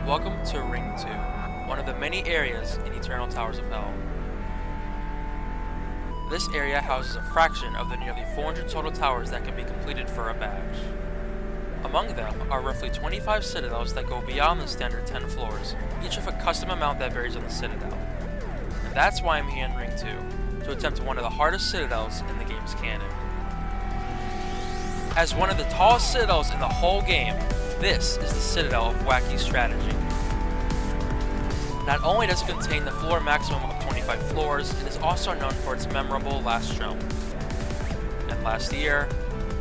Welcome to Ring 2, one of the many areas in Eternal Towers of Hell. This area houses a fraction of the nearly 400 total towers that can be completed for a badge. Among them are roughly 25 citadels that go beyond the standard 10 floors, each with a custom amount that varies on the citadel. And that's why I'm here in Ring 2, to attempt one of the hardest citadels in the game's canon. As one of the tallest citadels in the whole game, this is the Citadel of Wacky Strategy. Not only does it contain the floor maximum of 25 floors, it is also known for its memorable last jump. And last year,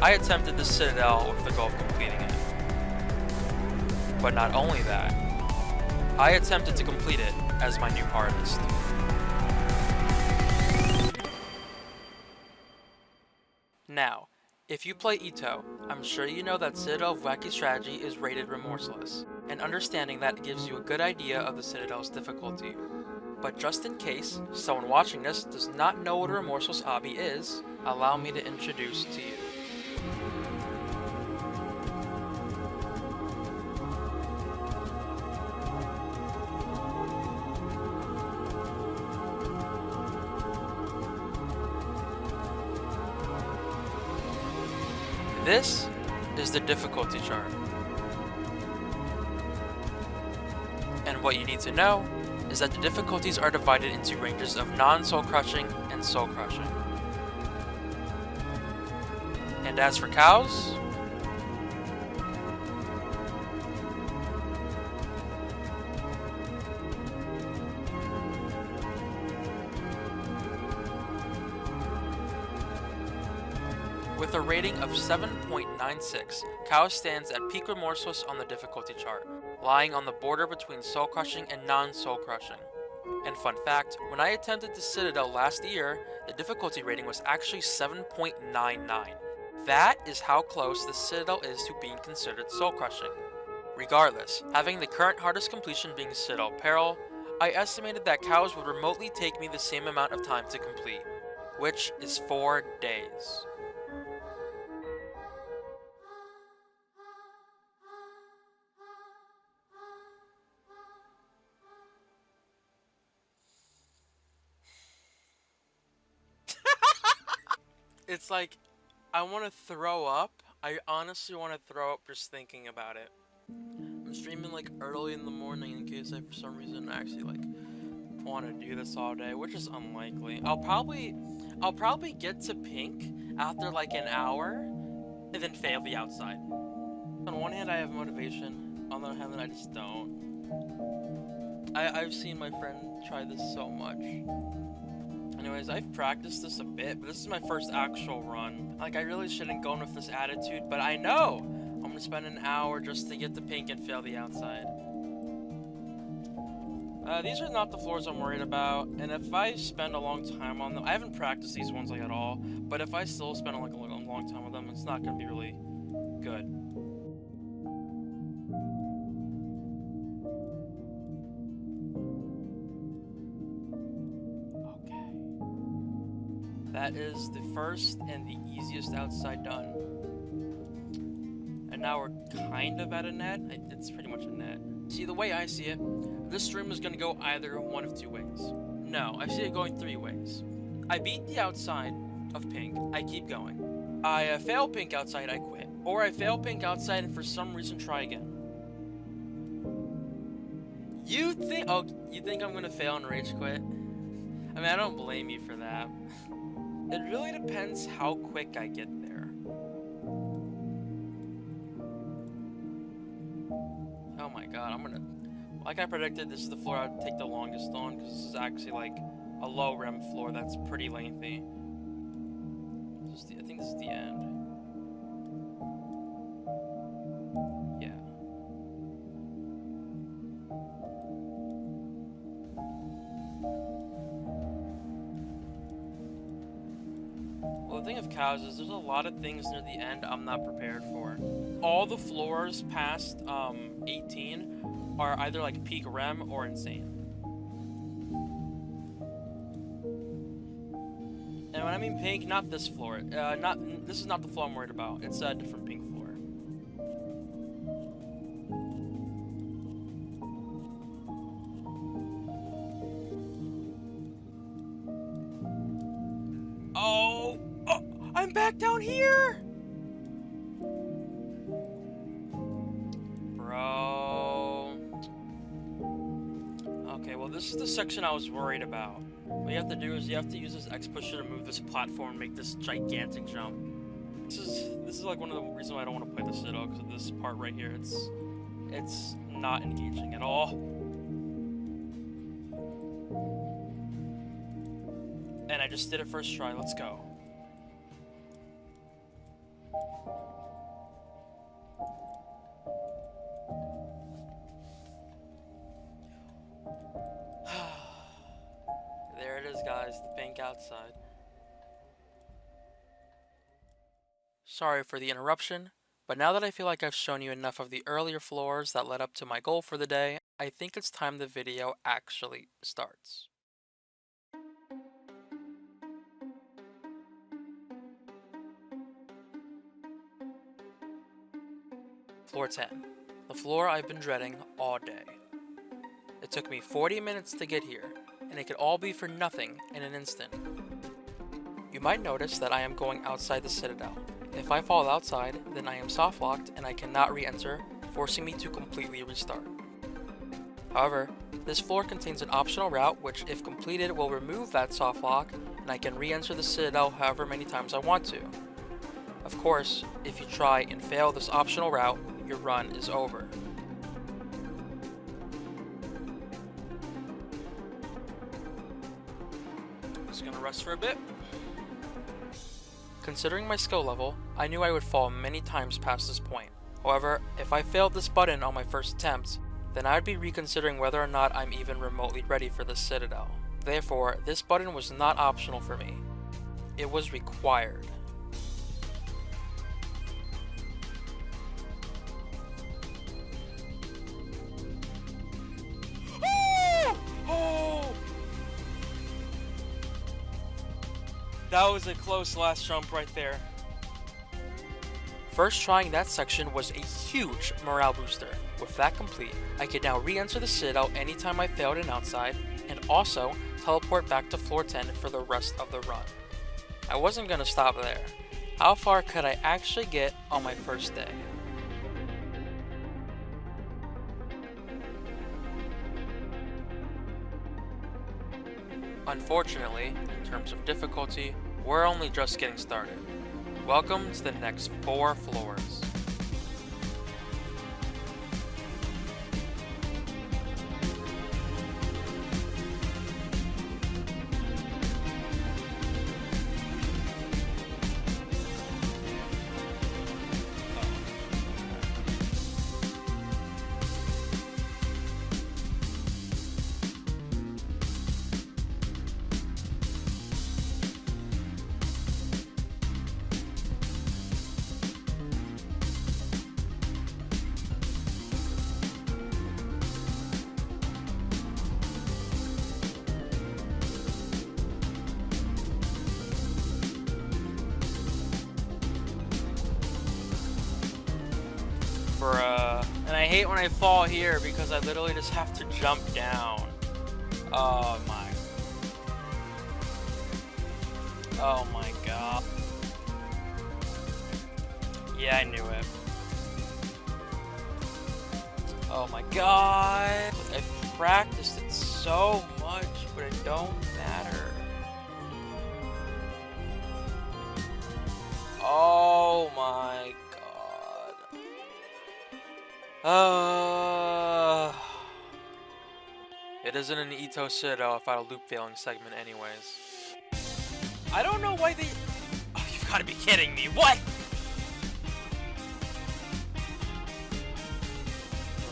I attempted this Citadel with the goal of completing it. But not only that, I attempted to complete it as my new hardest. Now, if you play EToH, I'm sure you know that Citadel of Wacky Strategy is rated Remorseless, and understanding that gives you a good idea of the Citadel's difficulty. But just in case someone watching this does not know what a Remorseless obby is, allow me to introduce to you. This is the difficulty chart. And what you need to know is that the difficulties are divided into ranges of non-soul crushing and soul crushing. And as for cows, with a rating of 7.96, Cow stands at peak Remorseless on the difficulty chart, lying on the border between soul crushing and non-soul crushing. And fun fact, when I attempted the Citadel last year, the difficulty rating was actually 7.99. That is how close the Citadel is to being considered soul crushing. Regardless, having the current hardest completion being Citadel Peril, I estimated that cows would remotely take me the same amount of time to complete, which is 4 days. It's like, I want to throw up. I honestly want to throw up just thinking about it. I'm streaming like early in the morning in case I for some reason actually like want to do this all day, which is unlikely. I'll probably get to pink after like an hour and then fail the outside. On one hand I have motivation, on the other hand I just don't. I've seen my friend try this so much. Anyways, I've practiced this a bit, but this is my first actual run. Like, I really shouldn't go in with this attitude, but I know I'm gonna spend an hour just to get the pink and fail the outside. These are not the floors I'm worried about, and if I spend a long time on them, I haven't practiced these ones like at all, but if I still spend like a long time with them, it's not gonna be really good. That is the first and the easiest outside done. And now we're kind of at a net. It's pretty much a net. See, the way I see it, this stream is going to go either one of two ways. No, I see it going 3 ways. I beat the outside of pink, I keep going. I fail pink outside, I quit. Or I fail pink outside and for some reason try again. You think I'm going to fail and rage quit? I mean, I don't blame you for that. It really depends how quick I get there. Oh my god, like I predicted, this is the floor I'd take the longest on, because this is actually like a low rem floor that's pretty lengthy. I think this is the end. Yeah. Well, the thing of cows is there's a lot of things near the end I'm not prepared for. All the floors past 18 are either like peak rem or insane. And when I mean pink, not this floor. This is not the floor I'm worried about. It's a different pink floor. back down here? Bro. Okay, well this is the section I was worried about. What you have to do is you have to use this X pusher to move this platform and make this gigantic jump. This is like one of the reasons why I don't want to play the Citadel, because of this part right here. It's not engaging at all. And I just did it first try. Let's go. There it is, guys. The pink outside. Sorry for the interruption, but now that I feel like I've shown you enough of the earlier floors that led up to my goal for the day, I think it's time the video actually starts. Floor 10. The floor I've been dreading all day. It took me 40 minutes to get here, and it could all be for nothing in an instant. You might notice that I am going outside the Citadel. If I fall outside, then I am soft locked and I cannot re-enter, forcing me to completely restart. However, this floor contains an optional route which, if completed, will remove that soft lock and I can re-enter the Citadel however many times I want to. Of course, if you try and fail this optional route, your run is over. Just gonna rest for a bit. Considering my skill level, I knew I would fall many times past this point. However, if I failed this button on my first attempt, then I would be reconsidering whether or not I'm even remotely ready for the Citadel. Therefore, this button was not optional for me. It was required. That was a close last jump right there. First trying that section was a huge morale booster. With that complete, I could now re-enter the Citadel anytime I failed an outside, and also teleport back to floor 10 for the rest of the run. I wasn't gonna stop there. How far could I actually get on my first day? Unfortunately, in terms of difficulty, we're only just getting started. Welcome to the next 4 floors. And I hate when I fall here because I literally just have to jump down. Oh my. Oh my god. Yeah, I knew it. Oh my god. I've practiced it so much, but it don't matter. Oh my god. It isn't an EToH Citadel if I had a loop failing segment anyways. I don't know why they... Oh, you've got to be kidding me. What?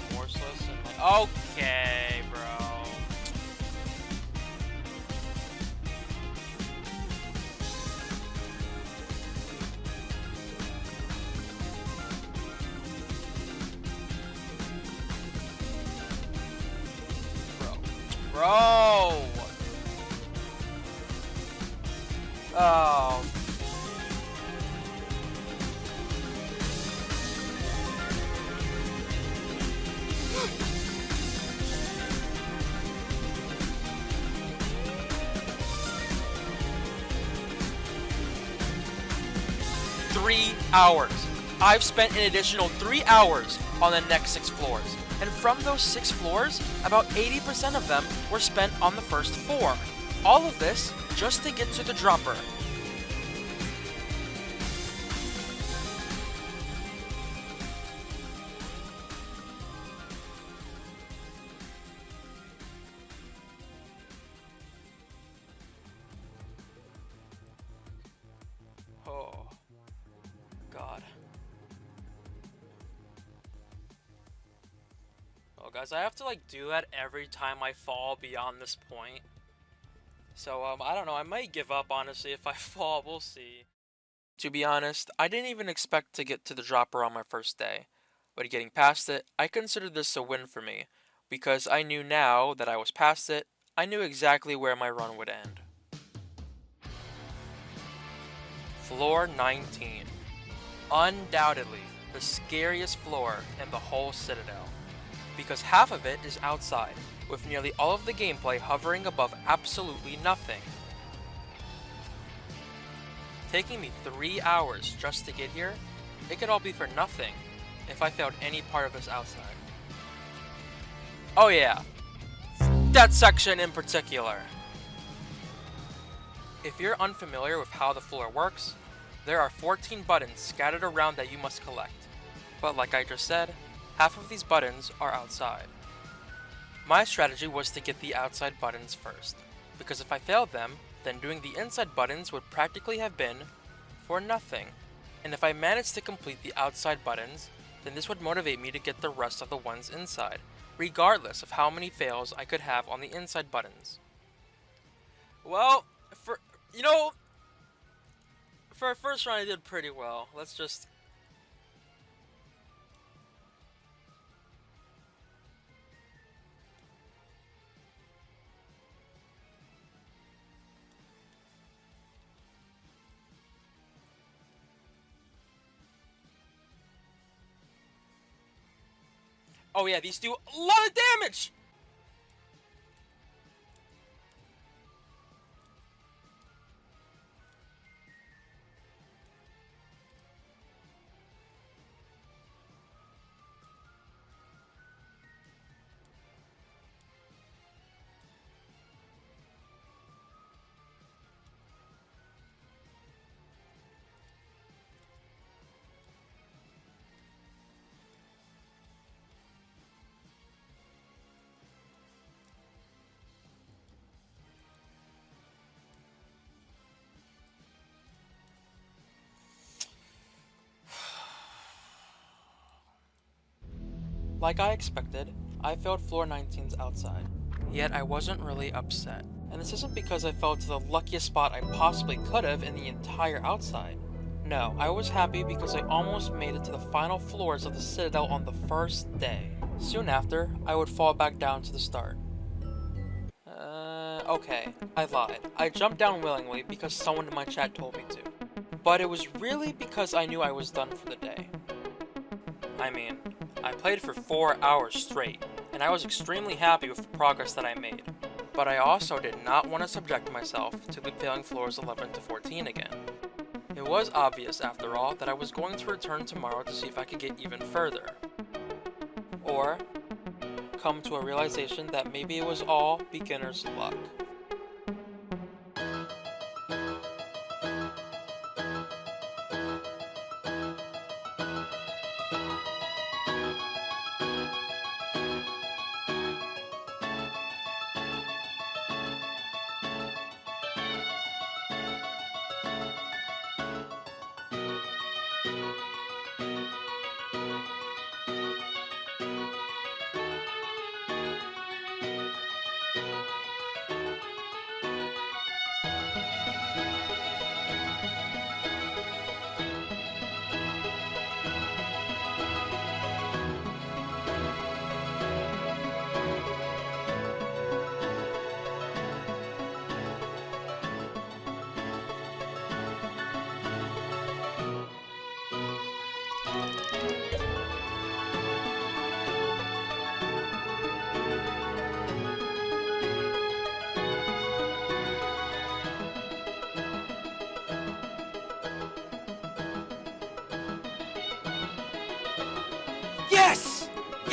Remorseless and like... Okay, bro. Bro! Oh. 3 hours. I've spent an additional 3 hours on the next 6 floors. And from those 6 floors, about 80% of them were spent on the first 4. All of this just to get to the dropper. Oh, God. Well, guys, I have to, like, do that every time I fall beyond this point. So, I don't know, I might give up, honestly, if I fall, we'll see. To be honest, I didn't even expect to get to the dropper on my first day. But getting past it, I considered this a win for me, because I knew now that I was past it, I knew exactly where my run would end. Floor 19. Undoubtedly, the scariest floor in the whole Citadel, because half of it is outside, with nearly all of the gameplay hovering above absolutely nothing. Taking me 3 hours just to get here, it could all be for nothing if I failed any part of this outside. Oh yeah, that section in particular. If you're unfamiliar with how the floor works, there are 14 buttons scattered around that you must collect. But like I just said, half of these buttons are outside. My strategy was to get the outside buttons first, because if I failed them, then doing the inside buttons would practically have been for nothing. And if I managed to complete the outside buttons, then this would motivate me to get the rest of the ones inside, regardless of how many fails I could have on the inside buttons. Well, for our first round I did pretty well. Let's just... Oh yeah, these do a lot of damage! Like I expected, I failed floor 19's outside. Yet I wasn't really upset. And this isn't because I fell to the luckiest spot I possibly could have in the entire outside. No, I was happy because I almost made it to the final floors of the Citadel on the first day. Soon after, I would fall back down to the start. Okay, I lied. I jumped down willingly because someone in my chat told me to. But it was really because I knew I was done for the day. I mean, I played for 4 hours straight, and I was extremely happy with the progress that I made. But I also did not want to subject myself to failing floors 11 to 14 again. It was obvious, after all, that I was going to return tomorrow to see if I could get even further. Or come to a realization that maybe it was all beginner's luck.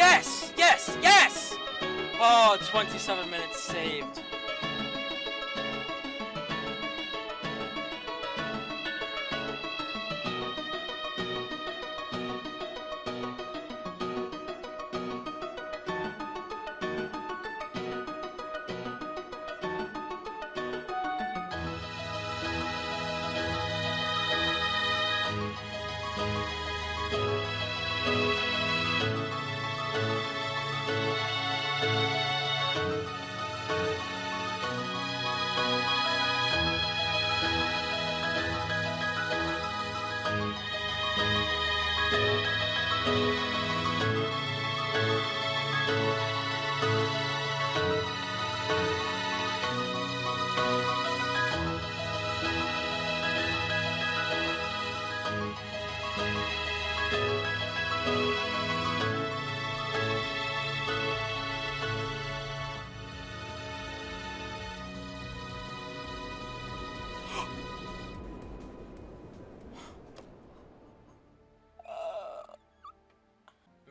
Yes! Yes! Yes! Oh, 27 minutes saved.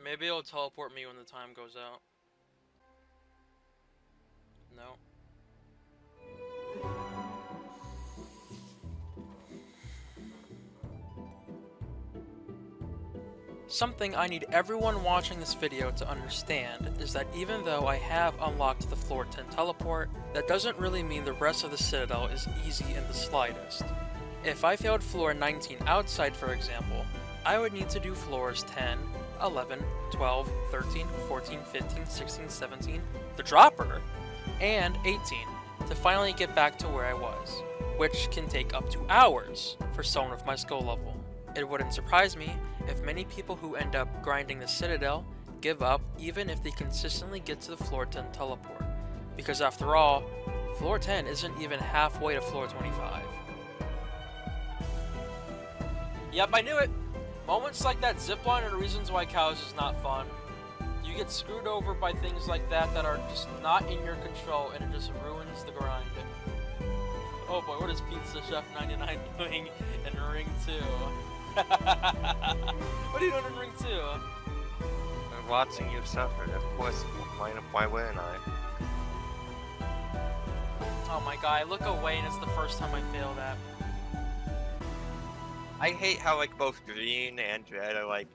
Maybe it'll teleport me when the time goes out. No. Something I need everyone watching this video to understand is that even though I have unlocked the floor 10 teleport, that doesn't really mean the rest of the Citadel is easy in the slightest. If I failed floor 19 outside, for example, I would need to do floors 10, 11, 12, 13, 14, 15, 16, 17, the dropper, and 18 to finally get back to where I was, which can take up to hours for someone with my skill level. It wouldn't surprise me if many people who end up grinding the Citadel give up even if they consistently get to the floor 10 teleport, because after all, floor 10 isn't even halfway to floor 25. Yep, I knew it! Moments like that zipline are the reasons why cows is not fun. You get screwed over by things like that that are just not in your control, and it just ruins the grind. Oh boy, what is Pizza Chef 99 doing in Ring 2? What are you doing in Ring 2? I'm watching you suffer, of course. Why wouldn't I? Oh my god, I look away and it's the first time I fail that. I hate how like both green and red are like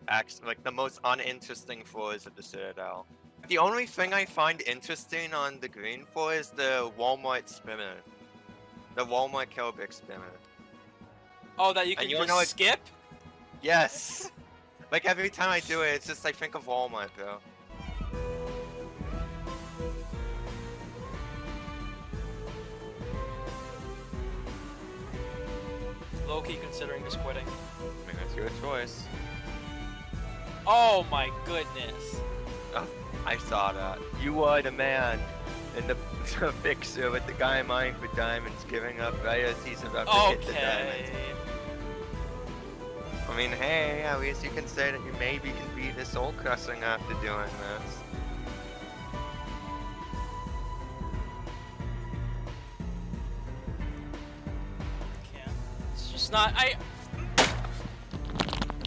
the most uninteresting floors of the Citadel. The only thing I find interesting on the green floor is the Walmart spinner. The Walmart Kelbic spinner. Oh, that you can just skip? Yes! Like every time I do it, it's just I think of Walmart, bro. Low-key considering just quitting. I mean, that's your choice. Oh my goodness. Oh, I saw that. You are the man. And the fixer with the guy mining for diamonds giving up right as he's about to hit the diamonds. I mean, hey, at least you can say that you maybe can beat this soul crushing after doing this. Can't. It's just not.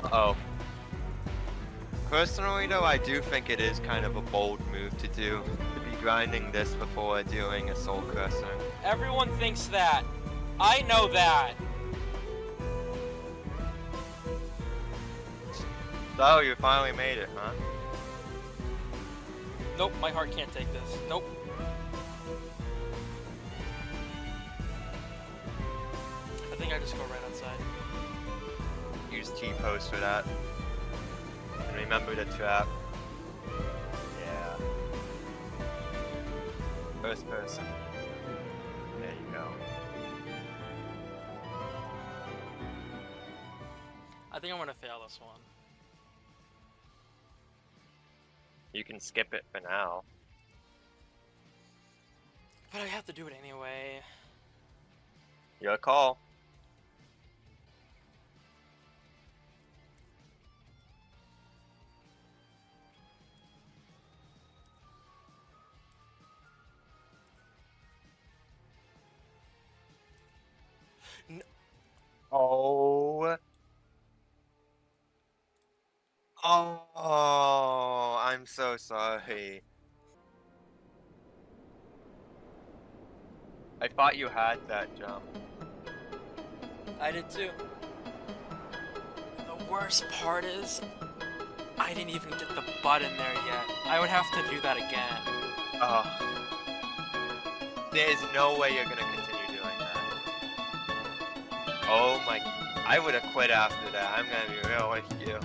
Uh-oh. Personally, though, I do think it is kind of a bold move to do. To be grinding this before doing a soul crushing. Everyone thinks that. I know that. So, you finally made it, huh? Nope, my heart can't take this. Nope. I think I just go right outside. Use T-post for that. And remember the trap. Yeah. First person. There you go. I think I'm gonna fail this one. You can skip it for now. But I have to do it anyway. Your call. Oh. Oh, I'm so sorry. I thought you had that jump. I did too. The worst part is, I didn't even get the button there yet. I would have to do that again. Oh. There's no way you're gonna continue doing that. Oh my... I would have quit after that. I'm gonna be real with you.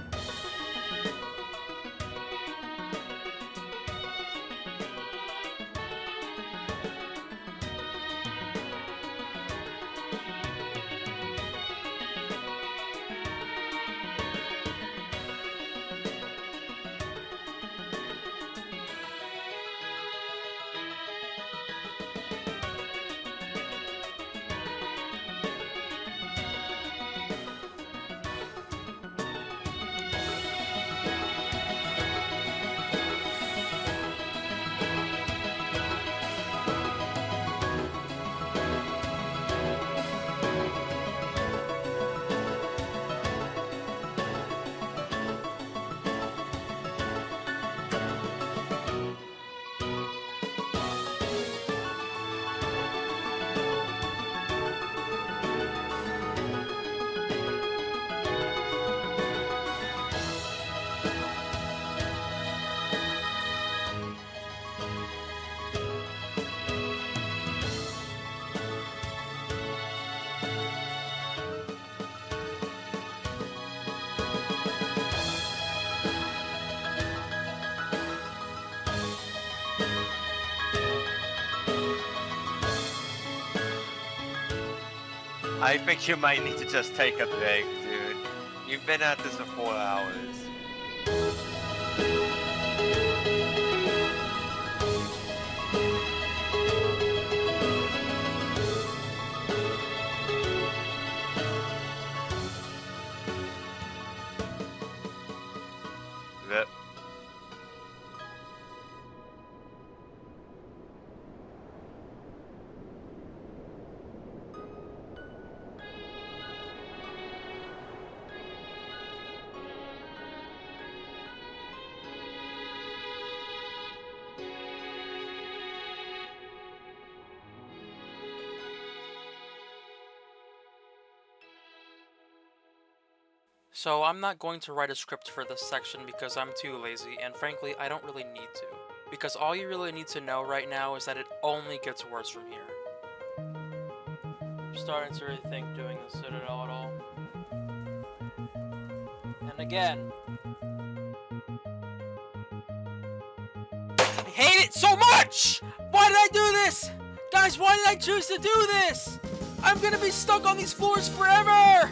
I think you might need to just take a break, dude. You've been at this for 4 hours. Rip. So I'm not going to write a script for this section because I'm too lazy, and frankly, I don't really need to. Because all you really need to know right now is that it only gets worse from here. I'm starting to rethink doing the Citadel at all. And again, I hate it so much! Why did I do this? Guys, why did I choose to do this? I'm gonna be stuck on these floors forever!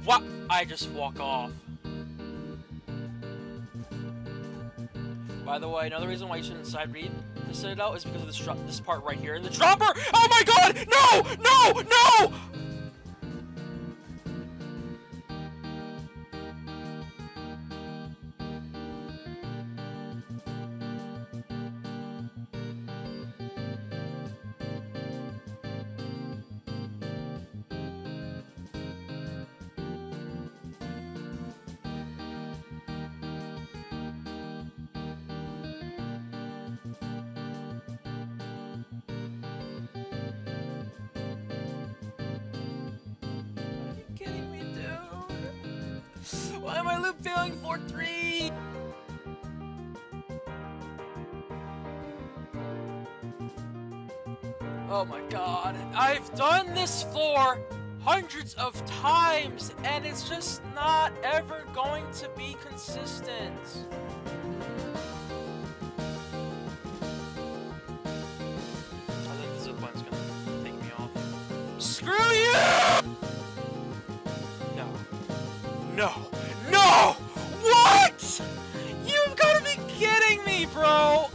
What? I just walk off. By the way, another reason why you shouldn't side read the Citadel is because of this part right here. The dropper! Oh my god! No! No! No! Why am I loop failing for 3? Oh my god. I've done this floor hundreds of times and it's just not ever going to be consistent. I think the zipline's gonna take me off. Screw you! No. No. No! What? You've got to be kidding me, bro!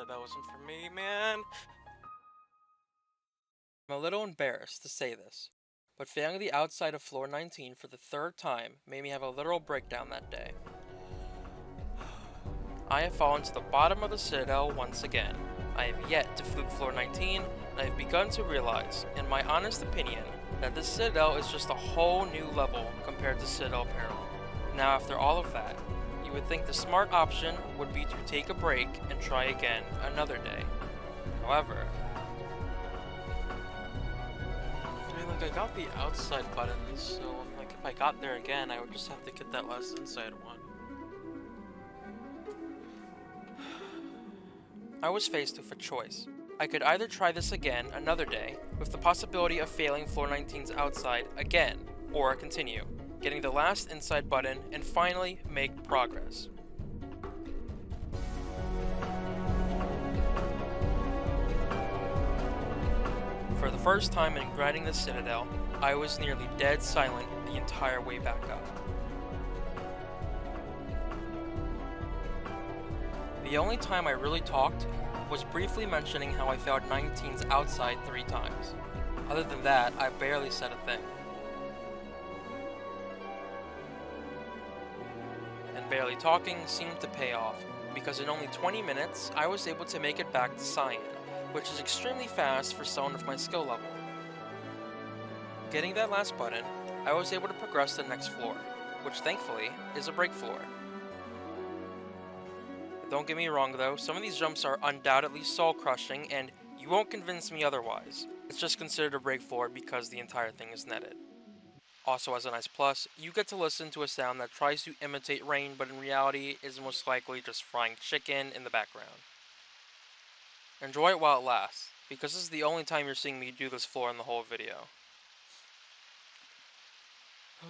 That wasn't for me, man. I'm a little embarrassed to say this, but failing the outside of floor 19 for the third time made me have a literal breakdown that day. I have fallen to the bottom of the Citadel once again. I have yet to fluke floor 19, and I have begun to realize, in my honest opinion, that this Citadel is just a whole new level compared to Citadel Peril. Now after all of that, you would think the smart option would be to take a break and try again another day. However, I got the outside buttons, so if I got there again, I would just have to get that last inside one. I was faced with a choice. I could either try this again another day, with the possibility of failing floor 19's outside again, or continue, getting the last inside button, and finally make progress. For the first time in grinding the Citadel, I was nearly dead silent the entire way back up. The only time I really talked was briefly mentioning how I failed 19's outside 3 times. Other than that, I barely said a thing. And barely talking seemed to pay off, because in only 20 minutes, I was able to make it back to Cyan, which is extremely fast for someone of my skill level. Getting that last button, I was able to progress to the next floor, which thankfully is a break floor. Don't get me wrong though, some of these jumps are undoubtedly soul crushing and you won't convince me otherwise. It's just considered a break floor because the entire thing is netted. Also as a nice plus, you get to listen to a sound that tries to imitate rain but in reality is most likely just frying chicken in the background. Enjoy it while it lasts, because this is the only time you're seeing me do this floor in the whole video. I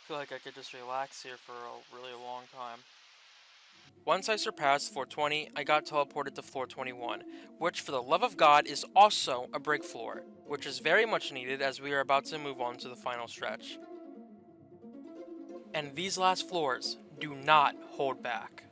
feel like I could just relax here for a really long time. Once I surpassed floor 20, I got teleported to floor 21, which for the love of God is also a break floor, which is very much needed as we are about to move on to the final stretch. And these last floors do not hold back.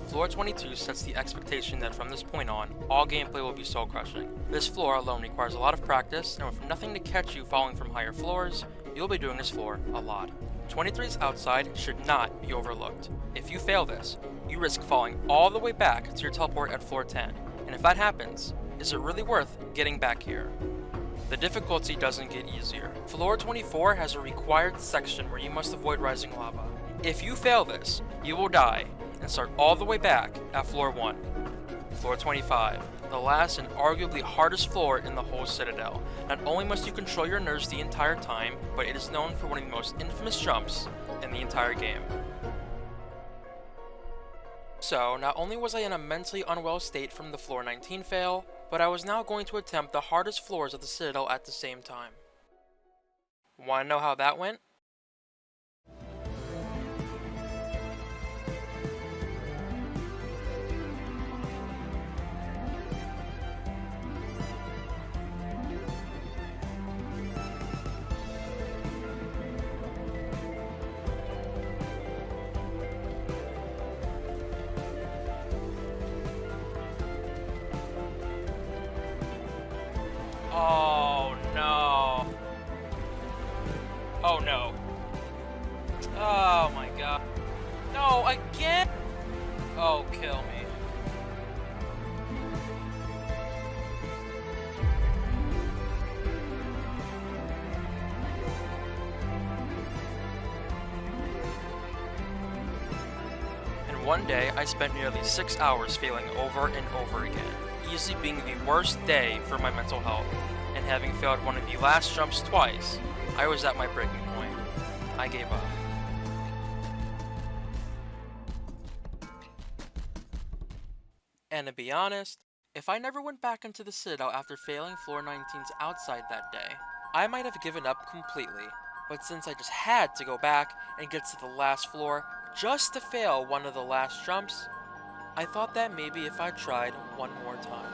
Floor 22 sets the expectation that from this point on, all gameplay will be soul crushing. This floor alone requires a lot of practice, and with nothing to catch you falling from higher floors, you'll be doing this floor a lot. 23's outside should not be overlooked. If you fail this, you risk falling all the way back to your teleport at floor 10, and if that happens, is it really worth getting back here? The difficulty doesn't get easier. Floor 24 has a required section where you must avoid rising lava. If you fail this, you will die and start all the way back at floor 1. Floor 25, the last and arguably hardest floor in the whole Citadel. Not only must you control your nerves the entire time, but it is known for one of the most infamous jumps in the entire game. So, not only was I in a mentally unwell state from the floor 19 fail, but I was now going to attempt the hardest floors of the Citadel at the same time. Wanna know how that went? Oh no. Oh no. Oh my god. No, again? Oh, kill me. And one day, I spent nearly 6 hours failing over and over again, easily being the worst day for my mental health. And having failed one of the last jumps twice, I was at my breaking point. I gave up. And to be honest, if I never went back into the Citadel after failing floor 19's outside that day, I might have given up completely. But since I just had to go back and get to the last floor just to fail one of the last jumps, I thought that maybe if I tried one more time.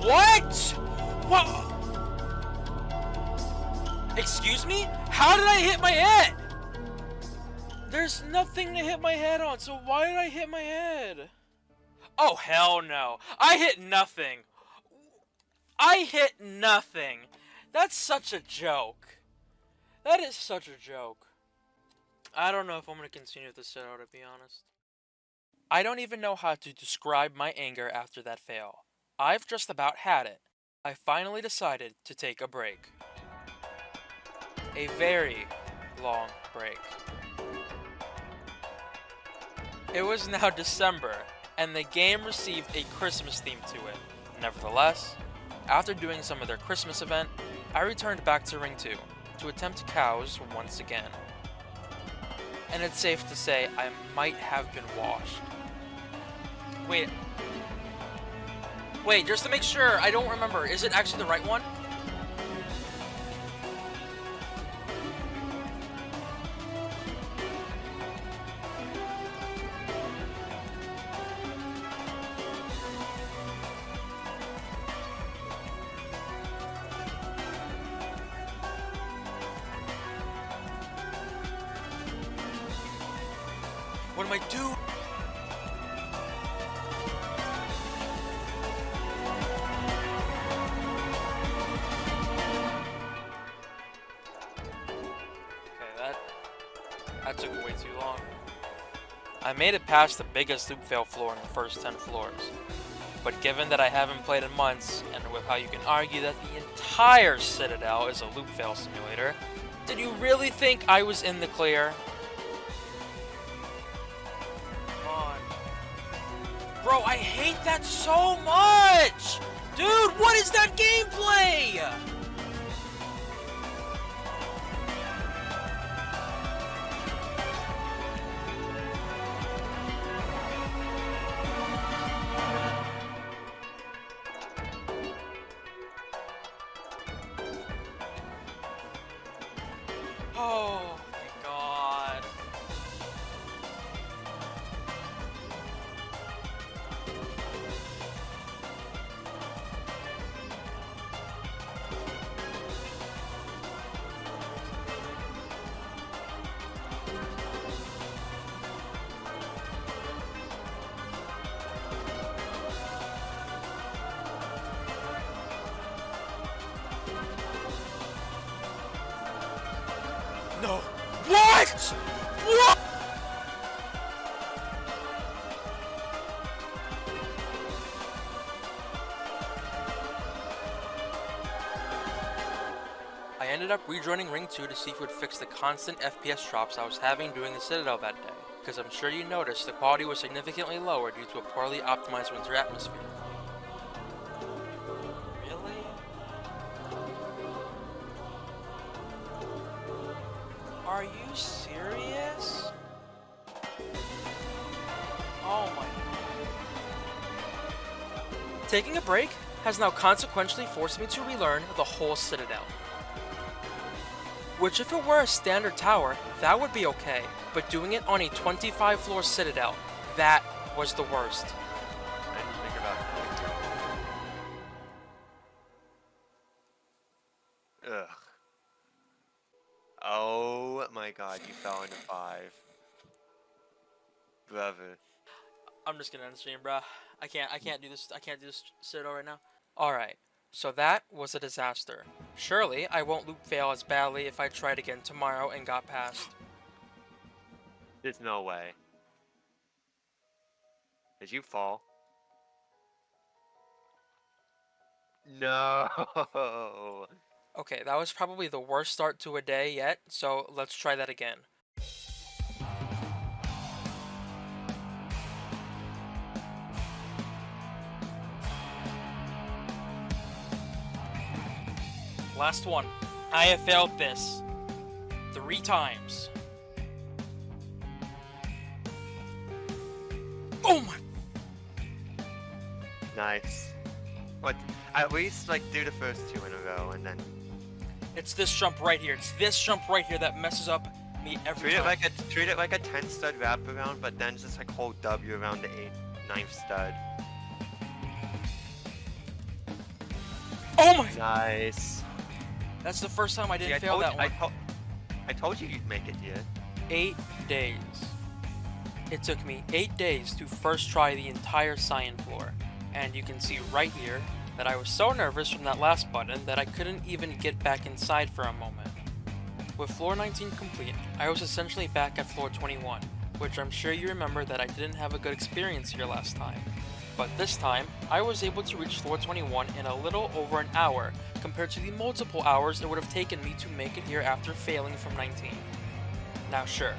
What? What? Excuse me? How did I hit my head? There's nothing to hit my head on, so why did I hit my head? Oh, hell no. I hit nothing. I hit nothing. That's such a joke. That is such a joke. I don't know if I'm going to continue with this setup, to be honest. I don't even know how to describe my anger after that fail. I've just about had it. I finally decided to take a break. A very long break. It was now December, and the game received a Christmas theme to it. Nevertheless, after doing some of their Christmas event, I returned back to Ring 2 to attempt cows once again. And it's safe to say I might have been washed. Wait, just to make sure, I don't remember, is it actually the right one? What am I doing? Okay, that took way too long. I made it past the biggest loop fail floor in the first 10 floors. But given that I haven't played in months, and with how you can argue that the entire Citadel is a loop fail simulator, did you really think I was in the clear? Bro, I hate that so much! Dude, what is that gameplay? Oh my god. No. What? What? I ended up rejoining Ring 2 to see if it would fix the constant FPS drops I was having during the Citadel that day, because I'm sure you noticed the quality was significantly lower due to a poorly optimized winter atmosphere. Really? Are you serious? Oh my. Taking a break has now consequentially forced me to relearn the whole Citadel. Which, if it were a standard tower, that would be okay, but doing it on a 25-floor Citadel, that was the worst. I didn't think about that. Ugh. Oh my god, you fell into 5. Brother. I'm just gonna end the stream, bruh. I can't do this Citadel right now. Alright, so that was a disaster. Surely, I won't loop fail as badly if I tried again tomorrow and got past. There's no way. Did you fall? No. Okay, that was probably the worst start to a day yet, so let's try that again. Last one. I have failed this 3 times. Oh my. Nice. What? At least like do the first 2 in a row and then It's this jump right here. It's this jump right here that messes up me every time. treat it like a 10 stud wraparound, but then just like hold W around the 9th stud. Oh my. Nice. That's the first time I didn't See, fail that one. I told you you'd make it, dude. 8 days. It took me 8 days to first try the entire cyan floor, and you can see right here that I was so nervous from that last button that I couldn't even get back inside for a moment. With floor 19 complete, I was essentially back at floor 21, which I'm sure you remember that I didn't have a good experience here last time. But this time, I was able to reach floor 21 in a little over an hour, compared to the multiple hours it would have taken me to make it here after failing from 19. Now sure,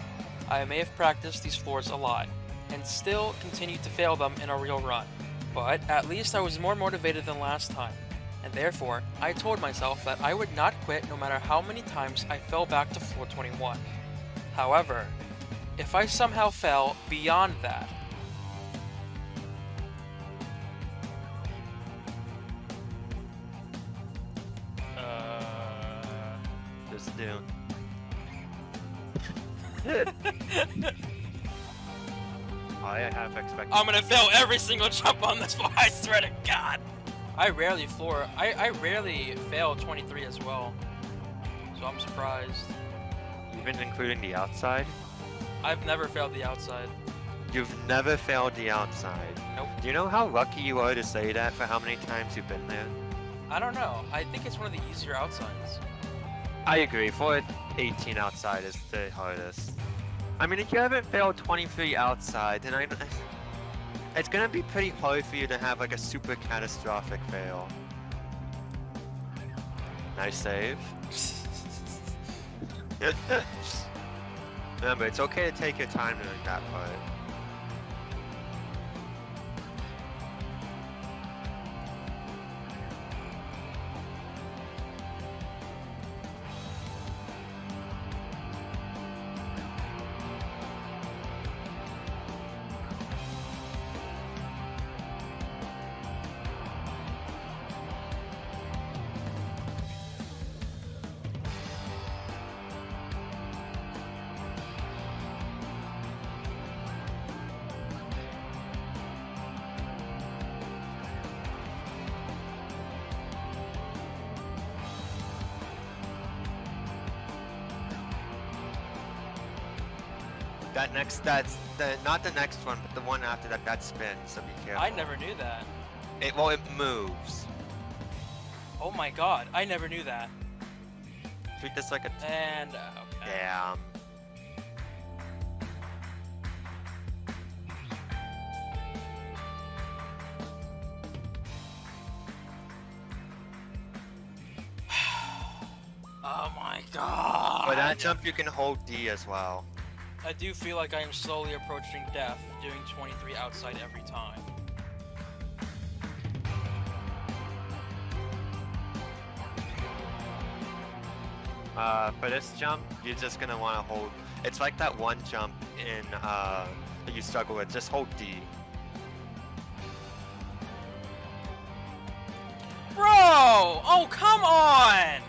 I may have practiced these floors a lot, and still continued to fail them in a real run, but at least I was more motivated than last time, and therefore I told myself that I would not quit no matter how many times I fell back to floor 21. However, if I somehow fell beyond that, Just do. I have expected. I'm gonna fail every single jump on this floor, I swear to God! I rarely fail 23 as well, so I'm surprised. Even including the outside? I've never failed the outside. You've never failed the outside? Nope. Do you know how lucky you are to say that for how many times you've been there? I don't know. I think it's one of the easier outsides. I agree. Floor 18 outside is the hardest. I mean, if you haven't failed 23 outside, then it's gonna be pretty hard for you to have like a super catastrophic fail. Nice save. Remember, it's okay to take your time doing that part. Not the next one, but the one after that, that spins, so be careful. I never knew that. It moves. Oh my God, I never knew that. Treat this like a... And, okay. Damn. Oh my God. For that jump, you can hold D as well. I do feel like I am slowly approaching death, doing 23 outside every time. For this jump, you're just gonna want to hold. It's like that one jump in that you struggle with. Just hold D. Bro! Oh, come on!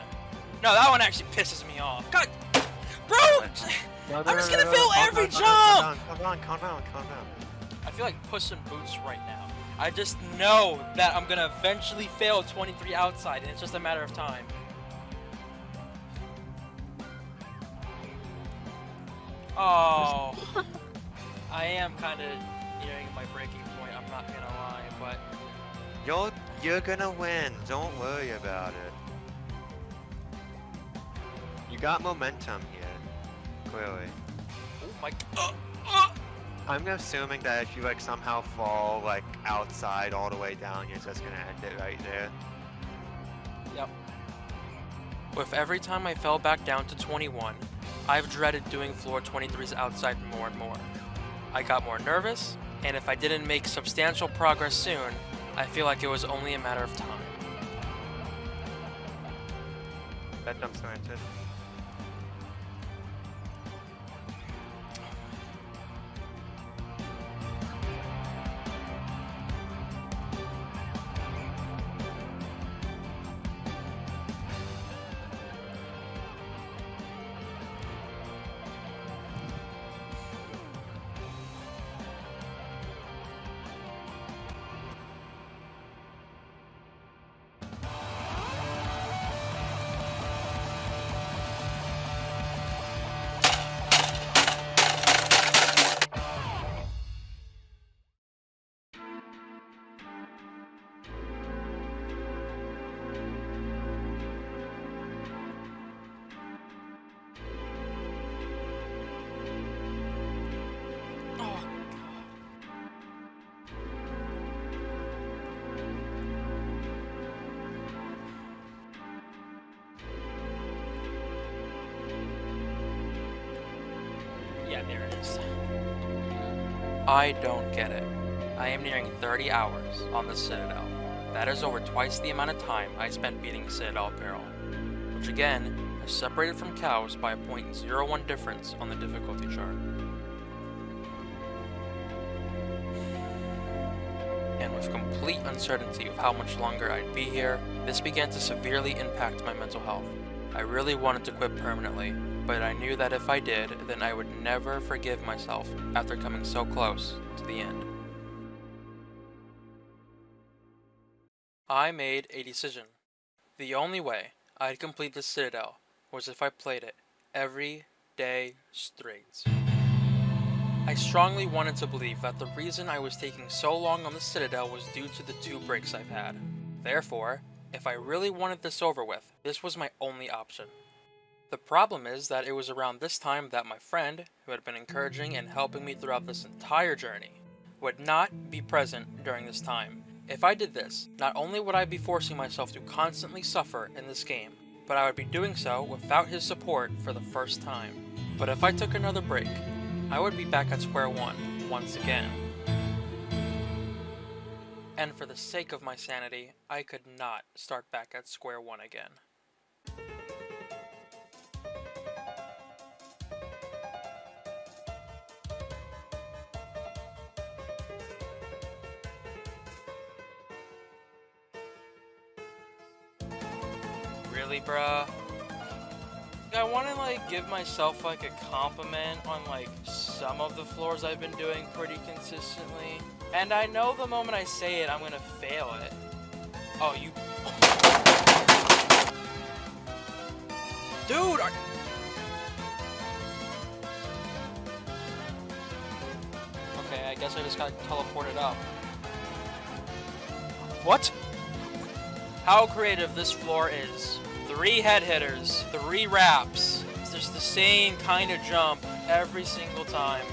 No, that one actually pisses me off. God, bro! I'm just gonna fail every jump! Calm down. I feel like Puss in Boots right now. I just know that I'm gonna eventually fail 23 outside, and it's just a matter of time. Oh, I am kind of nearing my breaking point. I'm not gonna lie, but You're gonna win. Don't worry about it. You got momentum here, clearly. oh my. I'm assuming that if you like somehow fall like outside all the way down, you're just gonna end it right there. Yep. With every time I fell back down to 21, I've dreaded doing floor 23s outside more and more. I got more nervous, and if I didn't make substantial progress soon, I feel like it was only a matter of time. That jump's granted. Yeah, there it is. I don't get it. I am nearing 30 hours on the Citadel. That is over twice the amount of time I spent beating Citadel Peril, which again is separated from cows by a 0.01 difference on the difficulty chart. And with complete uncertainty of how much longer I'd be here, this began to severely impact my mental health. I really wanted to quit permanently, but I knew that if I did, then I would never forgive myself after coming so close to the end. I made a decision. The only way I'd complete the Citadel was if I played it every day straight. I strongly wanted to believe that the reason I was taking so long on the Citadel was due to the 2 breaks I've had. Therefore, if I really wanted this over with, this was my only option. The problem is that it was around this time that my friend, who had been encouraging and helping me throughout this entire journey, would not be present during this time. If I did this, not only would I be forcing myself to constantly suffer in this game, but I would be doing so without his support for the first time. But if I took another break, I would be back at square one once again. And for the sake of my sanity, I could not start back at square one again. Really, bruh? I want to give myself a compliment on some of the floors I've been doing pretty consistently. And I know the moment I say it, I'm gonna fail it. Oh, you... Dude! Okay, I guess I just got teleported up. What? How creative this floor is. 3 head hitters, 3 wraps. It's just the same kind of jump every single time.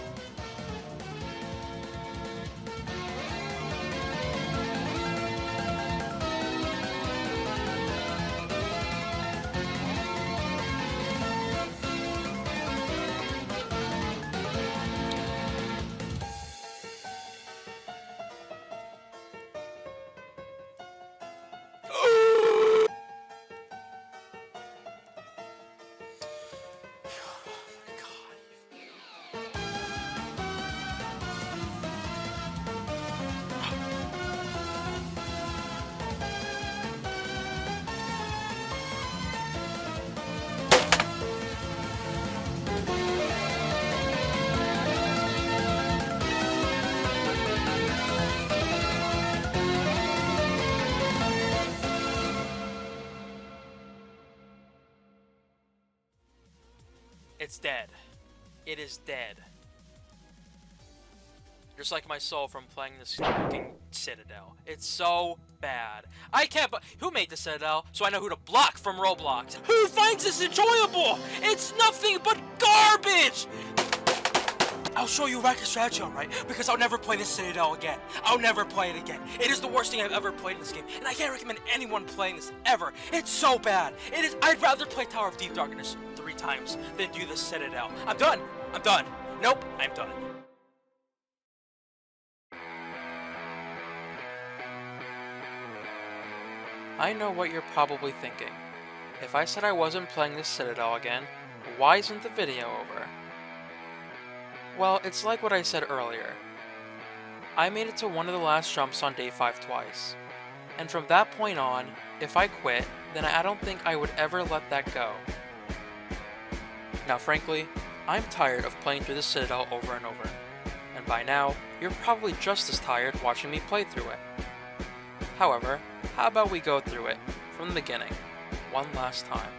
It's dead. It is dead. Just like my soul from playing this fucking Citadel. It's so bad. I can't who made the Citadel so I know who to block from Roblox? Who finds this enjoyable? It's nothing but garbage! I'll show you Wacky Strategy, alright? Because I'll never play this Citadel again. I'll never play it again. It is the worst thing I've ever played in this game, and I can't recommend anyone playing this ever. It's so bad. It is. I'd rather play Tower of Deep Darkness 3 times than do the Citadel. I'm done. I'm done. Nope. I'm done. I know what you're probably thinking. If I said I wasn't playing this Citadel again, why isn't the video over? Well, it's like what I said earlier. I made it to one of the last jumps on day 5 twice. And from that point on, if I quit, then I don't think I would ever let that go. Now frankly, I'm tired of playing through the Citadel over and over. And by now, you're probably just as tired watching me play through it. However, how about we go through it, from the beginning, one last time.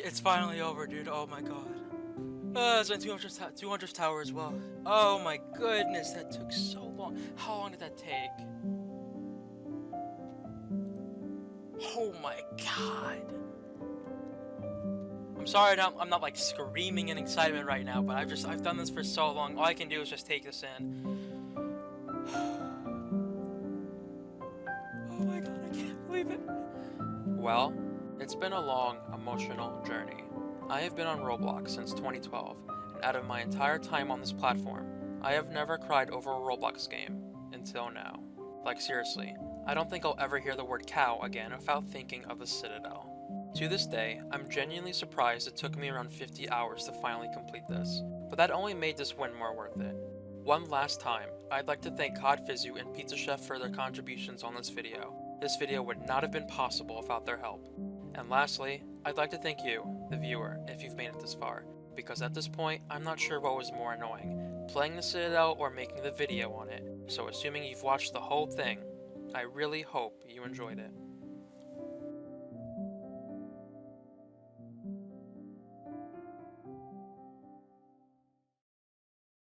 It's finally over, dude. Oh my god. It's on 200th tower as well. Oh my goodness, that took so long. How long did that take? Oh my god. I'm sorry I'm not like screaming in excitement right now, but I've done this for so long. All I can do is just take this in. Oh my god, I can't believe it. Well, it's been a long, emotional journey. I have been on Roblox since 2012, and out of my entire time on this platform, I have never cried over a Roblox game until now. Like seriously, I don't think I'll ever hear the word cow again without thinking of the Citadel. To this day, I'm genuinely surprised it took me around 50 hours to finally complete this, but that only made this win more worth it. One last time, I'd like to thank Cod Fizzu and Pizza Chef for their contributions on this video. This video would not have been possible without their help. And lastly, I'd like to thank you, the viewer, if you've made it this far, because at this point, I'm not sure what was more annoying, playing the Citadel or making the video on it, so assuming you've watched the whole thing, I really hope you enjoyed it.